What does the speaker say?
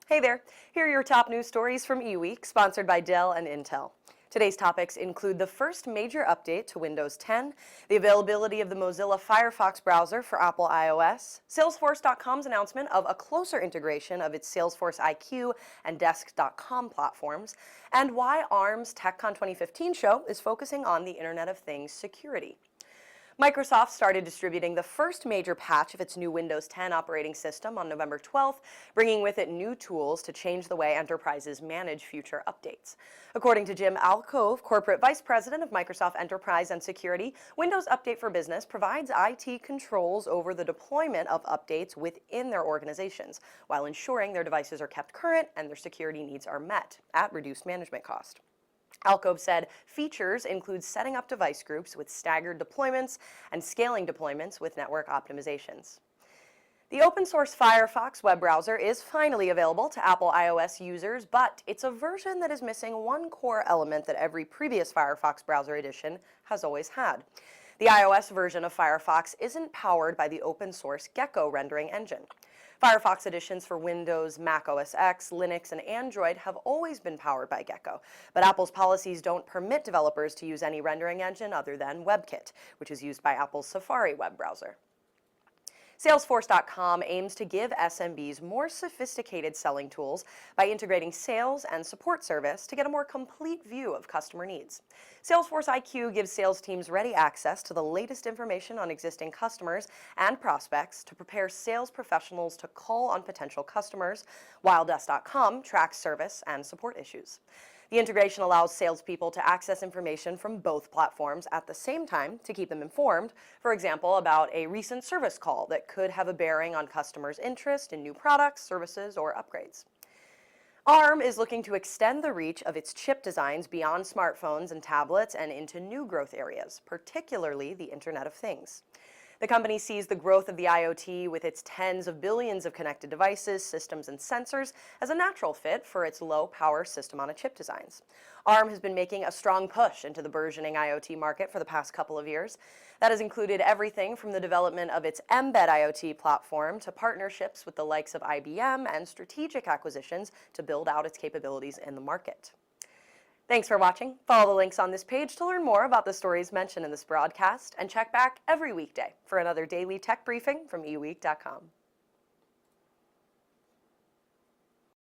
Hey there, here are your top news stories from eWEEK, sponsored by Dell and Intel. Today's topics include the first major update to Windows 10, the availability of the Mozilla Firefox browser for Apple iOS, Salesforce.com's announcement of a closer integration of its SalesforceIQ and Desk.com platforms, and why ARM's TechCon 2015 show is focusing on the Internet of Things security. Microsoft started distributing the first major patch of its new Windows 10 operating system on November 12th, bringing with it new tools to change the way enterprises manage future updates. According to Jim Alcove, Corporate Vice President of Microsoft Enterprise and Security, Windows Update for Business provides IT controls over the deployment of updates within their organizations, while ensuring their devices are kept current and their security needs are met at reduced management cost. Alcove said features include setting up device groups with staggered deployments and scaling deployments with network optimizations. The open-source Firefox web browser is finally available to Apple iOS users, but it's a version that is missing one core element that every previous Firefox browser edition has always had. The iOS version of Firefox isn't powered by the open-source Gecko rendering engine. Firefox editions for Windows, Mac OS X, Linux, and Android have always been powered by Gecko, but Apple's policies don't permit developers to use any rendering engine other than WebKit, which is used by Apple's Safari web browser. Salesforce.com aims to give SMBs more sophisticated selling tools by integrating sales and support service to get a more complete view of customer needs. SalesforceIQ gives sales teams ready access to the latest information on existing customers and prospects to prepare sales professionals to call on potential customers, while Desk.com tracks service and support issues. The integration allows salespeople to access information from both platforms at the same time to keep them informed, for example, about a recent service call that could have a bearing on customers' interest in new products, services, or upgrades. ARM is looking to extend the reach of its chip designs beyond smartphones and tablets and into new growth areas, particularly the Internet of Things. The company sees the growth of the IoT with its tens of billions of connected devices, systems, and sensors as a natural fit for its low-power system-on-a-chip designs. ARM has been making a strong push into the burgeoning IoT market for the past couple of years. That has included everything from the development of its Mbed IoT platform to partnerships with the likes of IBM and strategic acquisitions to build out its capabilities in the market. Thanks for watching. Follow the links on this page to learn more about the stories mentioned in this broadcast, and check back every weekday for another daily tech briefing from eWEEK.com.